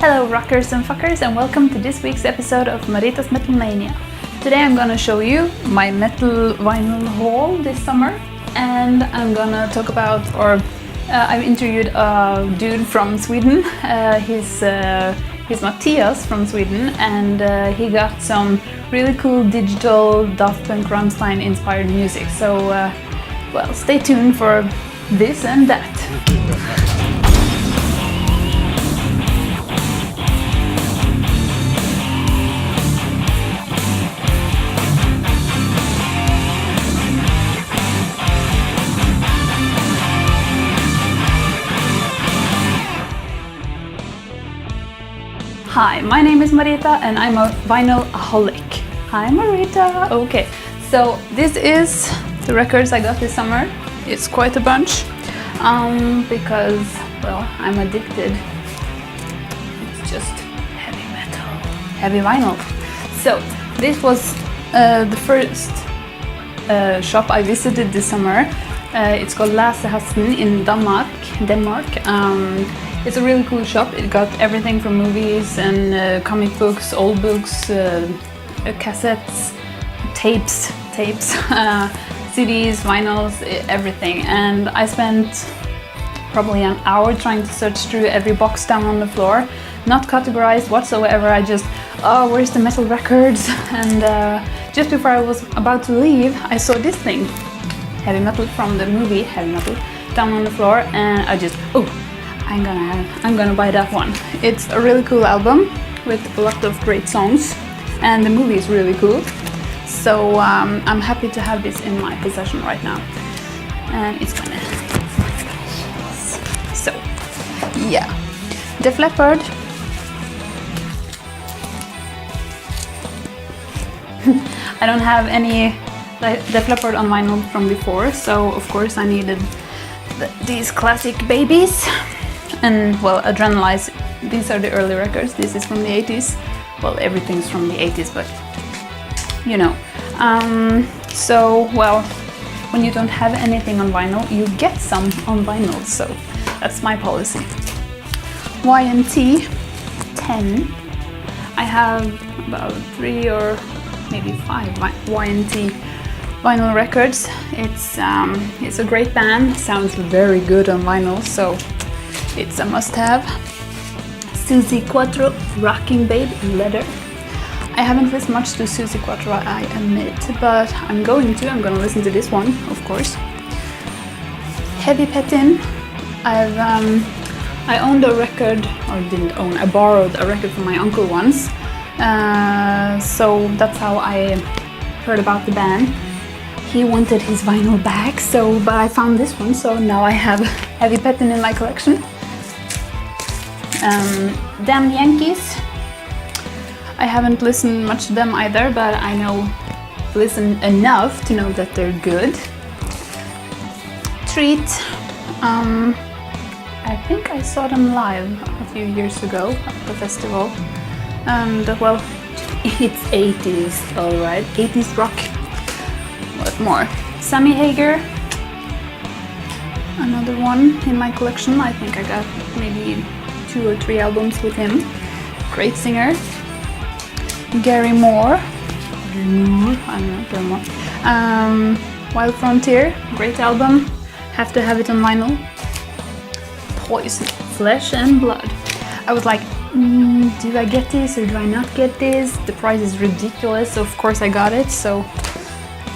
Hello rockers and fuckers, and welcome to this week's episode of Marita's Metal Mania. Today I'm gonna show you my metal vinyl haul this summer, and I'm gonna talk about, I've interviewed a dude from Sweden. He's Matthias from Sweden, and he got some really cool digital Daft Punk Rammstein inspired music. So, well, stay tuned for this and that. Hi, my name is Marita and I'm a vinyl-aholic. Hi Marita! Okay, so this is the records I got this summer. It's quite a bunch because, well, I'm addicted. It's just heavy metal, heavy vinyl. So this was the first shop I visited this summer. It's called Læsehesten in Denmark. It's a really cool shop. It got everything from movies and comic books, old books, cassettes, tapes, CDs, vinyls, everything. And I spent probably an hour trying to search through every box down on the floor, not categorized whatsoever. I just, where's the metal records? And just before I was about to leave, I saw this thing, heavy metal from the movie Heavy Metal, down on the floor, and I just, I'm gonna buy that one. It's a really cool album with a lot of great songs, and the movie is really cool. So I'm happy to have this in my possession right now, and it's gonna. So yeah, Def Leppard. I don't have any Def Leppard on vinyl from before, so of course I needed these classic babies. And well, Adrenalize, these are the early records. This is from the 80s. Well, everything's from the 80s, but you know. So, well, when you don't have anything on vinyl, you get some on vinyl, so that's my policy. YNT 10. I have about 3 or maybe 5 YNT vinyl records. It's a great band, sounds very good on vinyl, so it's a must-have. Susie Quattro, Rocking Babe in leather. I haven't listened much to Susie Quattro, I admit, but I'm gonna listen to this one, of course. Heavy Petin. I owned a record, or didn't own, I borrowed a record from my uncle once. So that's how I heard about the band. He wanted his vinyl back, but I found this one, so now I have Heavy Petin in my collection. Damn Yankees. I haven't listened much to them either, but I listen enough to know that they're good. Treat. I think I saw them live a few years ago at the festival, and well, it's 80s, alright, 80s rock. What more? Sammy Hagar. Another one in my collection. I think I got maybe 2 or 3 albums with him. Great singer. Gary Moore. I don't know. Wild Frontier. Great album. Have to have it on vinyl. Poison. Flesh and Blood. I was like, do I get this or do I not get this? The price is ridiculous, so of course I got it. So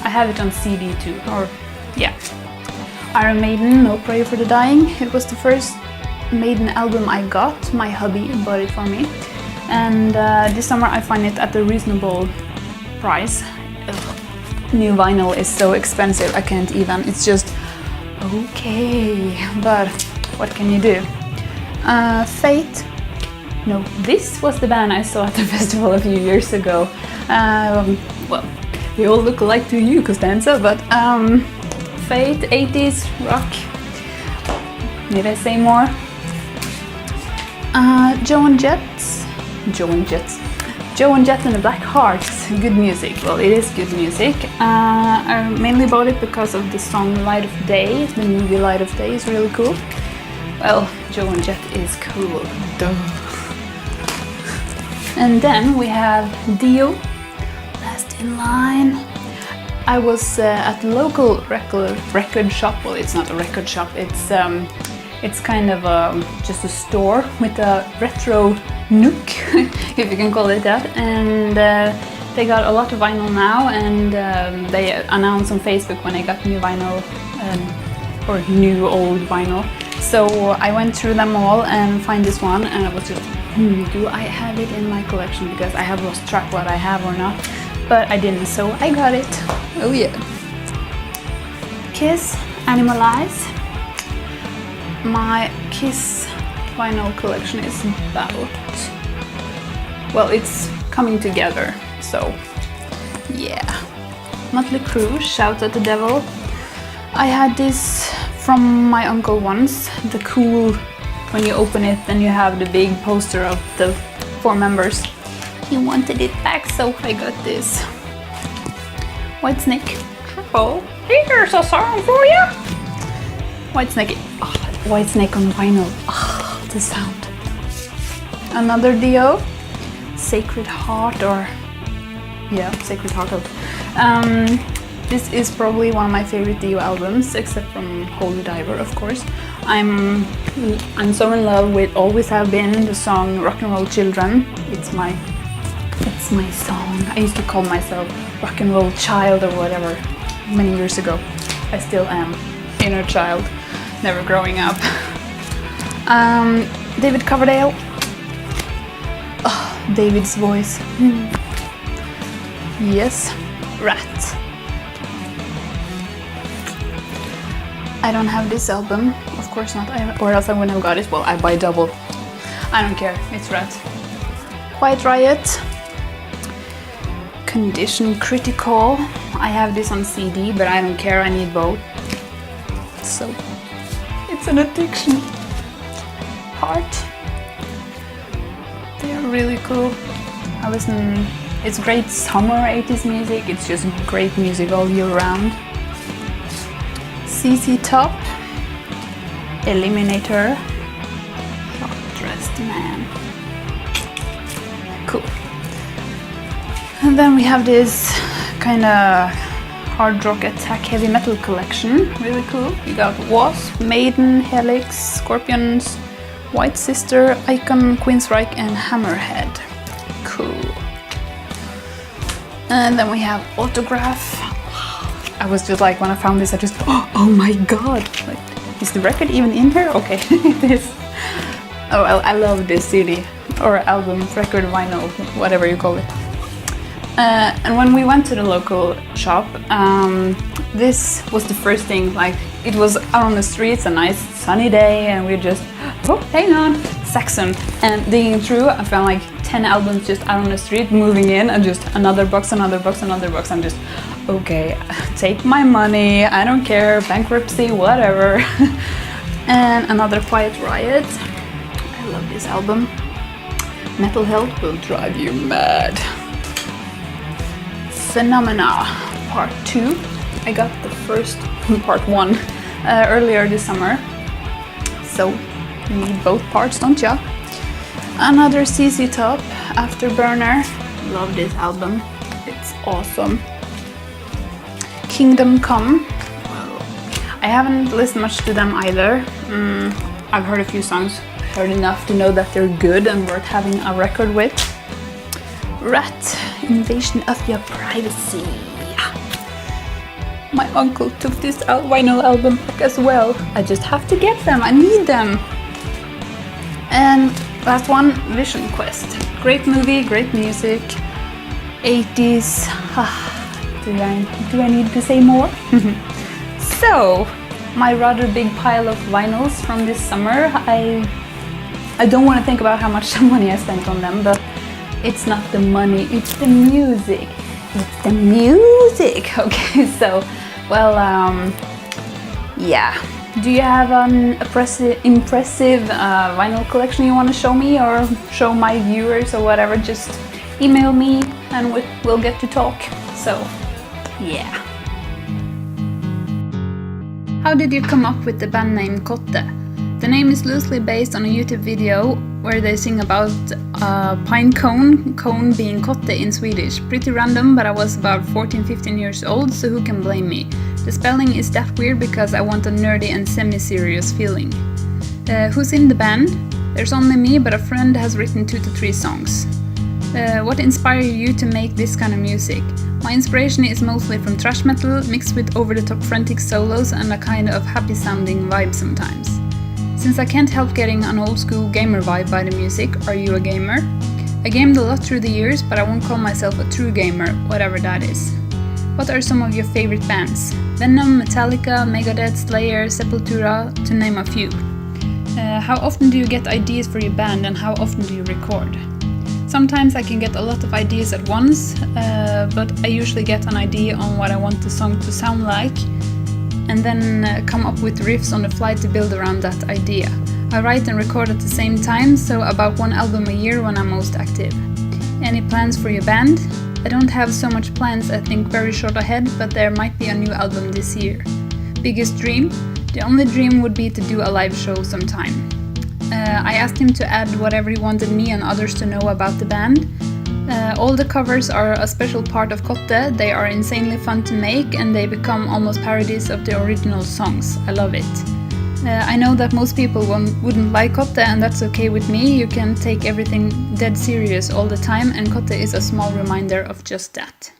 I have it on CD too. Or yeah. Iron Maiden, No Prayer for the Dying. It was the first Maiden album I got. My hubby bought it for me, and this summer I find it at a reasonable price. New vinyl is so expensive, I can't even. It's just okay, but what can you do? Fate. No, this was the band I saw at the festival a few years ago. Well, they all look alike to you, Costanza, but Fate, 80s rock. Need I say more? Joe and Jet and the Black Hearts. Good music. Well, it is good music. I mainly bought it because of the song Light of Day. The movie Light of Day is really cool. Well, Joe and Jet is cool. Duh. And then we have Dio, Last in Line. I was at the local record shop. Well, it's not a record shop, it's kind of just a store with a retro nook, if you can call it that. And they got a lot of vinyl now, and they announced on Facebook when I got new vinyl, or new old vinyl. So I went through them all and find this one, and I was just, do I have it in my collection? Because I have lost track what I have or not, but I didn't, so I got it. Oh yeah. Kiss, Animalize. My Kiss vinyl collection is about, well, it's coming together, so yeah. Motley Crue, Shout at the Devil. I had this from my uncle once, the cool, when you open it then you have the big poster of the 4 members. He wanted it back, so I got this. Whitesnake. Oh, here's a song for you. Whitesnake. Oh, Whitesnake on vinyl. Oh, the sound. Another Dio. Sacred Heart, or yeah, Sacred Heart. This is probably one of my favorite Dio albums, except from Holy Diver, of course. I'm so in love with, always have been, the song Rock and Roll Children. It's my song. I used to call myself rock and roll child or whatever many years ago. I still am inner child, never growing up. David Coverdale. Oh, David's voice. Yes. Rat. I don't have this album, of course not, or else I wouldn't have got it. Well, I buy double. I don't care, it's Rat. Quiet Riot. Condition Critical. I have this on CD, but I don't care, I need both. So, it's an addiction. Heart. They are really cool. I listen, it's great summer 80s music, it's just great music all year round. CC Top, Eliminator, Hot Dressed Man. Cool. And then we have this kind of hard rock attack heavy metal collection. Really cool. We got Wasp, Maiden, Helix, Scorpions, White Sister, Icon, Queensryche, and Hammerhead. Cool. And then we have Autograph. I was just like, when I found this, I just, oh my god! Like, is the record even in here? Okay, it is. Oh, I love this CD, or album, record, vinyl, whatever you call it. And when we went to the local shop, this was the first thing, like, it was out on the streets, a nice sunny day, and we just, oh, hang on, Saxon. And digging through, I found like 10 albums just out on the street, moving in, and just another box, another box, another box. I'm just, okay, take my money, I don't care, bankruptcy, whatever. And another Quiet Riot. I love this album. Mental Health Will Drive You Mad. Phenomena Part 2. I got the first Part 1 earlier this summer. So you need both parts, don't ya? Another CC Top, Afterburner. Love this album. It's awesome. Kingdom Come. Well, I haven't listened much to them either. I've heard a few songs, heard enough to know that they're good and worth having a record with. Rat, Invasion of Your Privacy. My uncle took this vinyl album back as well. I just have to get them, I need them. And last one, Vision Quest. Great movie, great music. 80s. Do I need to say more? So, my rather big pile of vinyls from this summer. I don't want to think about how much money I spent on them, but it's not the money, it's the music. It's the music. Okay, so, well, yeah. Do you have an impressive vinyl collection you want to show me or show my viewers or whatever? Just email me and we'll get to talk. So, yeah. How did you come up with the band name Kotte? The name is loosely based on a YouTube video where they sing about pine cone being kotte in Swedish. Pretty random, but I was about 14-15 years old, so who can blame me? The spelling is that weird because I want a nerdy and semi-serious feeling. Who's in the band? There's only me, but a friend has written 2 to 3 songs. What inspired you to make this kind of music? My inspiration is mostly from thrash metal, mixed with over-the-top frantic solos and a kind of happy-sounding vibe sometimes. Since I can't help getting an old-school gamer vibe by the music, are you a gamer? I gamed a lot through the years, but I won't call myself a true gamer, whatever that is. What are some of your favorite bands? Venom, Metallica, Megadeth, Slayer, Sepultura, to name a few. How often do you get ideas for your band and how often do you record? Sometimes I can get a lot of ideas at once, but I usually get an idea on what I want the song to sound like and then come up with riffs on the fly to build around that idea. I write and record at the same time, so about 1 album a year when I'm most active. Any plans for your band? I don't have so much plans, I think very short ahead, but there might be a new album this year. Biggest dream? The only dream would be to do a live show sometime. I asked him to add whatever he wanted me and others to know about the band. All the covers are a special part of Kotte, they are insanely fun to make and they become almost parodies of the original songs. I love it. I know that most people wouldn't like Kotte and that's okay with me. You can take everything dead serious all the time and Kotte is a small reminder of just that.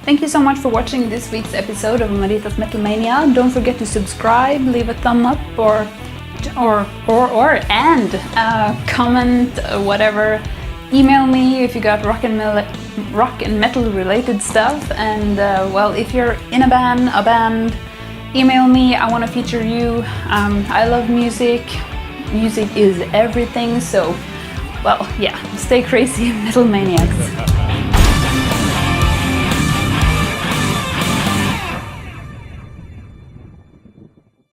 Thank you so much for watching this week's episode of Marita's Metal Mania. Don't forget to subscribe, leave a thumb up, comment, whatever. Email me if you got rock and rock and metal related stuff. And well, if you're in a band, email me. I want to feature you. I love music. Music is everything. So, well, yeah, stay crazy, metal maniacs.